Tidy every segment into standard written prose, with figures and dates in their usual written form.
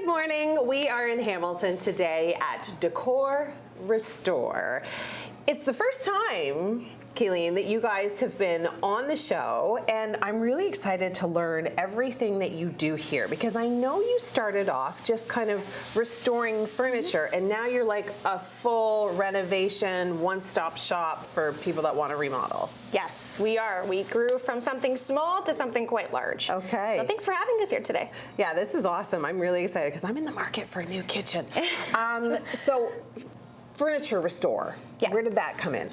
Good morning. We are in Hamilton today at Decorrestore. It's the first time, Kayleen, that you guys have been on the show, and I'm really excited to learn everything that you do here, because I know you started off just kind of restoring furniture, and now you're like a full renovation, one-stop shop for people that want to remodel. Yes, we are. We grew from something small to something quite large. Okay. So thanks for having us here today. Yeah, this is awesome. I'm really excited because I'm in the market for a new kitchen. So, furniture restore. Yes. Where did that come in?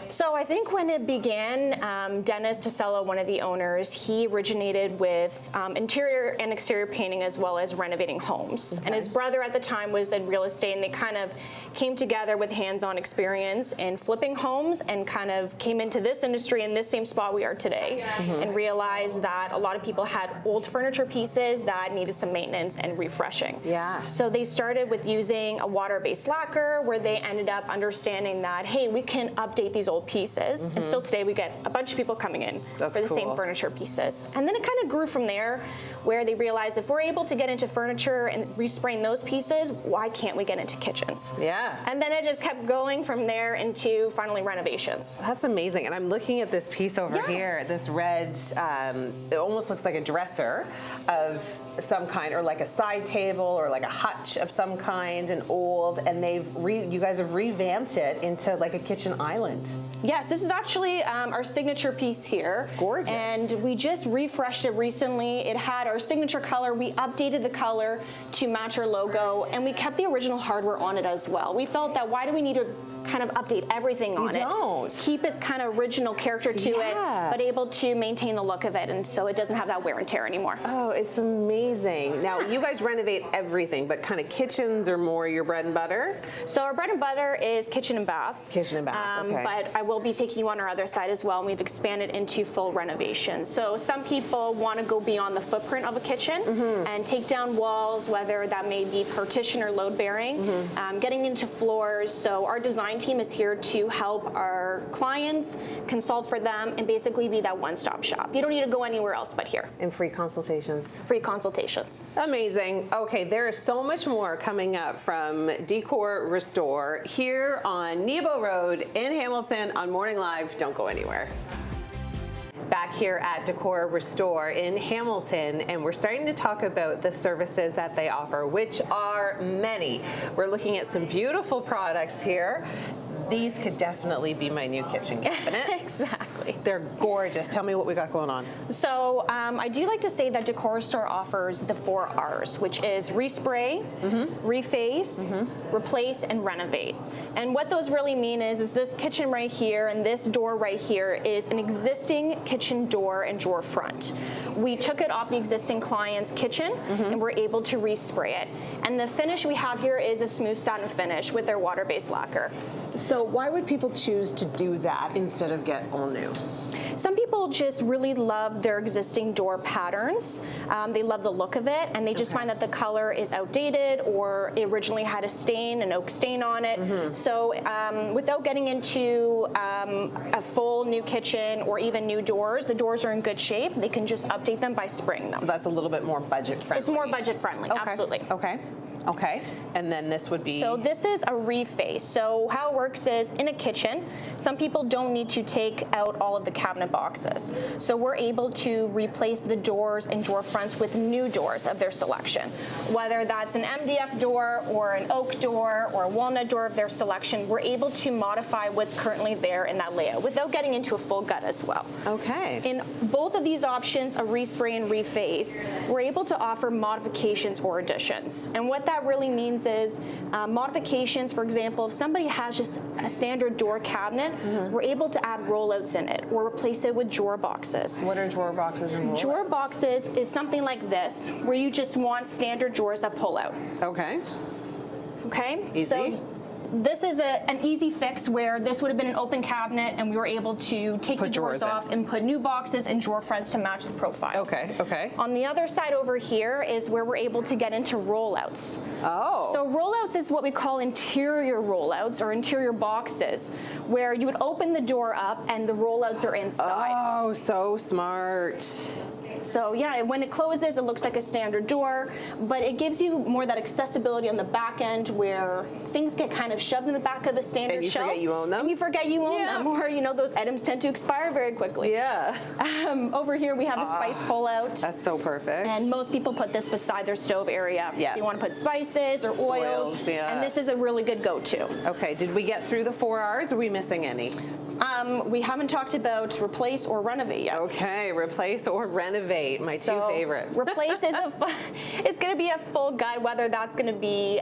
So I think when it began, Dennis Tosello, one of the owners, he originated with interior and exterior painting as well as renovating homes. Okay. And his brother at the time was in real estate, and they kind of came together with hands-on experience in flipping homes and kind of came into this industry in this same spot we are today, and realized that a lot of people had old furniture pieces that needed some maintenance and refreshing. Yeah. So they started with using a water-based lacquer, where they ended up understanding that, hey, we can update these old pieces, and still today we get a bunch of people coming in for the same furniture pieces. And then it kind of grew from there, where they realized if we're able to get into furniture and respraying those pieces, why can't we get into kitchens? Yeah. And then it just kept going from there into finally renovations. That's amazing. And I'm looking at this piece over here, this red, it almost looks like a dresser of some kind, or like a side table, or like a hutch of some kind, and old, and you guys have revamped it into like a kitchen island. Yes, this is actually our signature piece here. It's gorgeous. And we just refreshed it recently. It had our signature color. We updated the color to match our logo, and we kept the original hardware on it as well. We felt that why do we need to kind of update everything on it? Don't. Keep its kind of original character to it, but able to maintain the look of it, and so it doesn't have that wear and tear anymore. Oh, it's amazing. Now, you guys renovate everything, but kind of kitchens are more your bread and butter? So our bread and butter is kitchen and baths. Kitchen and baths, okay. But I will be taking you on our other side as well, and we've expanded into full renovation. So some people want to go beyond the footprint of a kitchen and take down walls, whether that may be partition or load bearing, getting into floors. So our design team is here to help our clients, consult for them, and basically be that one-stop shop. You don't need to go anywhere else but here. And free consultations. Free consultations. Amazing. Okay, there is so much more coming up from Decorrestore here on Nebo Road in Hamilton on Morning Live. Don't go anywhere. Back here at Decorrestore in Hamilton, and we're starting to talk about the services that they offer, which are many. We're looking at some beautiful products here. These could definitely be my new kitchen cabinet. Exactly. They're gorgeous. Tell me what we got going on. So I do like to say that Decorrestore offers the 4 R's, which is Respray, Reface, Replace, and Renovate. And what those really mean is this kitchen right here and this door right here is an existing kitchen door and drawer front. We took it off the existing client's kitchen and we're able to respray it. And the finish we have here is a smooth satin finish with their water-based lacquer. So why would people choose to do that instead of get all new? Some people just really love their existing door patterns. They love the look of it, and they just find that the color is outdated, or it originally had a stain, an oak stain on it. So without getting into a full new kitchen or even new doors, the doors are in good shape. They can just update them by spraying them. So that's a little bit more budget friendly. It's more budget friendly, absolutely. Okay. Okay, and then this would be? So this is a reface. So how it works is, in a kitchen, some people don't need to take out all of the cabinet boxes. So we're able to replace the doors and drawer fronts with new doors of their selection. Whether that's an MDF door or an oak door or a walnut door of their selection, we're able to modify what's currently there in that layout without getting into a full gut as well. Okay. In both of these options, a respray and reface, we're able to offer modifications or additions. And what that really means is modifications. For example, if somebody has just a standard door cabinet, we're able to add rollouts in it or replace it with drawer boxes. What are drawer boxes and rollouts? Drawer boxes is something like this, where you just want standard drawers that pull out. Okay. Okay? Easy. So this is an easy fix, where this would have been an open cabinet and we were able to take the drawers off and put new boxes and drawer fronts to match the profile. Okay, okay. On the other side over here is where we're able to get into rollouts. Oh. So rollouts is what we call interior rollouts or interior boxes, where you would open the door up and the rollouts are inside. Oh, so smart. So yeah, when it closes, it looks like a standard door, but it gives you more that accessibility on the back end where things get kind of shoved in the back of a standard shelf. And you forget you own them. And you forget you own them, or those items tend to expire very quickly. Yeah. Over here we have a spice pull-out. That's so perfect. And most people put this beside their stove area. Yeah. If you want to put spices or oils, yeah. and this is a really good go-to. Okay, did we get through the 4 R's? Are we missing any? We haven't talked about replace or renovate yet. Okay, replace or renovate, my two favorite. Replace is it's going to be a full guide, whether that's going to be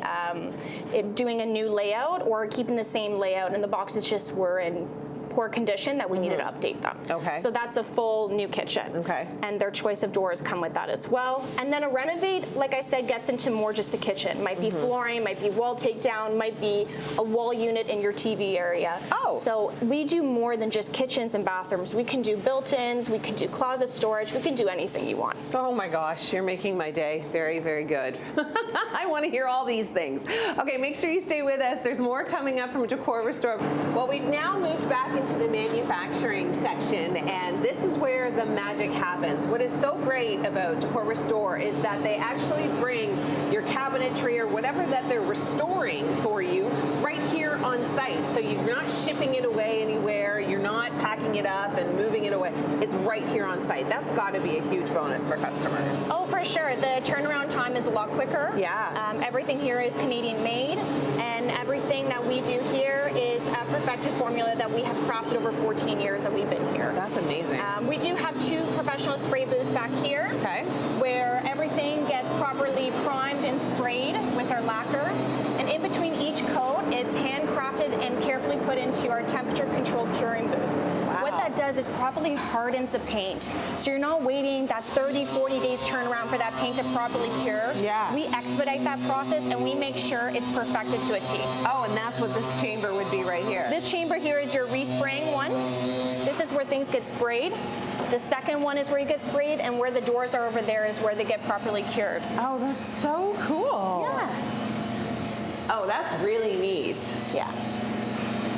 doing a new layout or keeping the same layout, and the boxes just were in poor condition that we needed to update them. Okay. So that's a full new kitchen. Okay. And their choice of doors come with that as well. And then a renovate, like I said, gets into more just the kitchen. Might be flooring, might be wall takedown, might be a wall unit in your TV area. Oh. So we do more than just kitchens and bathrooms. We can do built-ins, we can do closet storage, we can do anything you want. Oh my gosh, you're making my day very, very good. I want to hear all these things. Okay, make sure you stay with us. There's more coming up from Decorrestore. Well, we've now moved back into the manufacturing section, and this is where the magic happens. What is so great about Decorrestore is that they actually bring your cabinetry or whatever that they're restoring for you right here on site. So you're not shipping it away anywhere, you're not packing it up and moving it away. It's right here on site. That's got to be a huge bonus for customers. Oh, for sure. The turnaround time is a lot quicker. Yeah. Everything here is Canadian made, and everything that we do here is a perfected formula that we have crafted over 14 years that we've been here. That's amazing. We do have 2 professional spray booths back here, where everything gets properly primed and sprayed with our lacquer. And in between each coat, it's handcrafted and carefully put into our temperature-controlled curing booth. Wow. What that does is properly hardens the paint. So you're not waiting that 30, 40 days turnaround for that paint to properly cure. Yeah. We expedite that process and we make sure it's perfected to a T. Oh, and that's what this chamber would be right here. This chamber here is your respraying one. This is where things get sprayed. The second one is where you get sprayed, and where the doors are over there is where they get properly cured. Oh, that's so cool. Yeah. Oh, that's really neat. Yeah.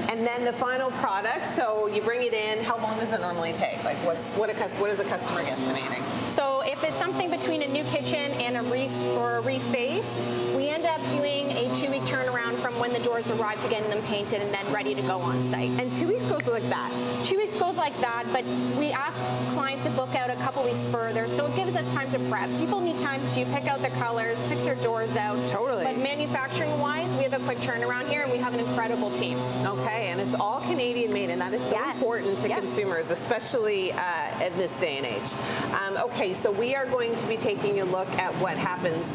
And then the final product, so you bring it in, how long does it normally take? Like what is a customer guesstimating? So if it's something between a new kitchen and a reface, we end up doing a 2-week turnaround from when the doors arrive to getting them painted and then ready to go on site. And 2 weeks goes like that? 2 weeks goes like that, but we ask clients to book out a couple weeks further, so it gives us time to prep. People need time to pick out the colors, pick their doors out. Totally. But manufacturing-wise, we have a quick turnaround here, and we have an incredible team. Okay, and it's all Canadian made, and that is so important to consumers, especially in this day and age. Okay, so we are going to be taking a look at what happens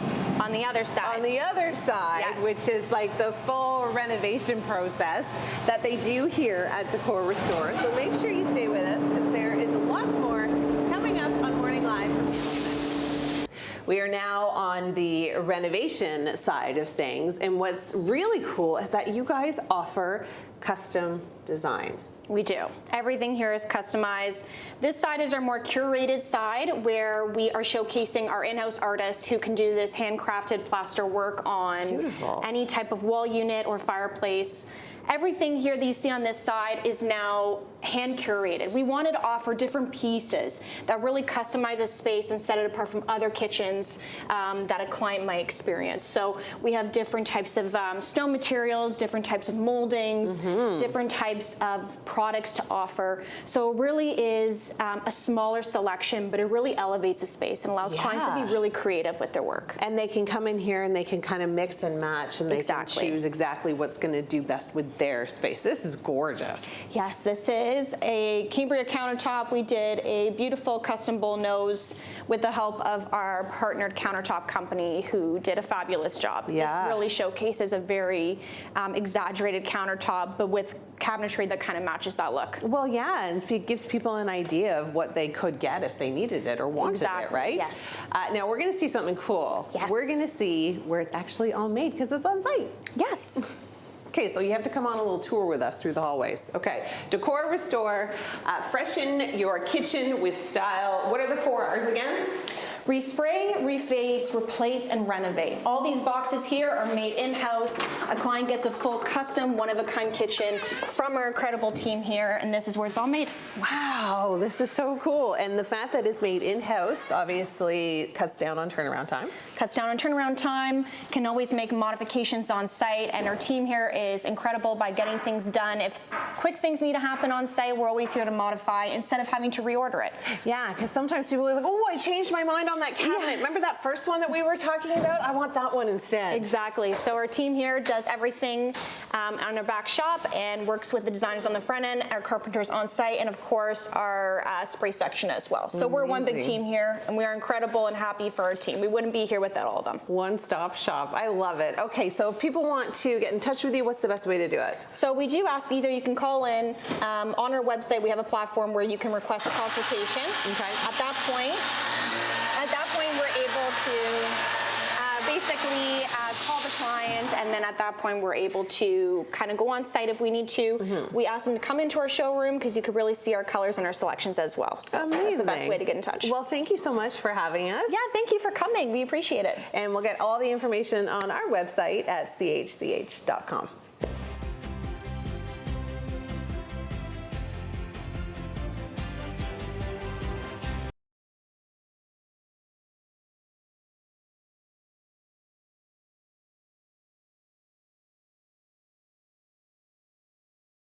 on the other side. On the other side, which is like the full renovation process that they do here at Decorrestore. So make sure you stay with us, because there is lots more coming up on Morning Live from Hamilton. We are now on the renovation side of things, and what's really cool is that you guys offer custom design. We do. Everything here is customized. This side is our more curated side, where we are showcasing our in-house artists who can do this handcrafted plaster work on any type of wall unit or fireplace. Everything here that you see on this side is now hand curated. We wanted to offer different pieces that really customize a space and set it apart from other kitchens that a client might experience. So we have different types of stone materials, different types of moldings, different types of products to offer. So it really is a smaller selection, but it really elevates a space and allows clients to be really creative with their work. And they can come in here and they can kind of mix and match, and they can choose exactly what's going to do best with their space. This is gorgeous. Yes, this is a Cambria countertop. We did a beautiful custom bull nose with the help of our partnered countertop company, who did a fabulous job. This really showcases a very exaggerated countertop, but with cabinetry that kind of matches that look. Well, yeah, and it gives people an idea of what they could get if they needed it or wanted it, right? Yes. Now we're going to see something cool. Yes. We're going to see where it's actually all made, because it's on site. Yes. Okay, so you have to come on a little tour with us through the hallways. Okay, Decorrestore, freshen your kitchen with style. What are the 4 R's again? Respray, reface, replace, and renovate. All these boxes here are made in-house. A client gets a full custom, one-of-a-kind kitchen from our incredible team here, and this is where it's all made. Wow, this is so cool. And the fact that it's made in-house obviously cuts down on turnaround time. Cuts down on turnaround time, can always make modifications on site, and our team here is incredible by getting things done. If quick things need to happen on site, we're always here to modify instead of having to reorder it. Yeah, because sometimes people are like, oh, I changed my mind on that cabinet. Yeah. Remember that first one that we were talking about? I want that one instead. Exactly. So our team here does everything on our back shop and works with the designers on the front end, our carpenters on site, and of course our spray section as well. So we're one big team here, and we are incredible and happy for our team. We wouldn't be here without all of them. One-stop shop. I love it. Okay, so if people want to get in touch with you, what's the best way to do it? So we do ask either you can call in on our website. We have a platform where you can request a consultation. Okay. At that point, we're able to basically call the client, and then at that point we're able to kind of go on site if we need to. We ask them to come into our showroom because you could really see our colors and our selections as well. So that's the best way to get in touch. Well, thank you so much for having us. Yeah, thank you for coming. We appreciate it. And we'll get all the information on our website at chch.com.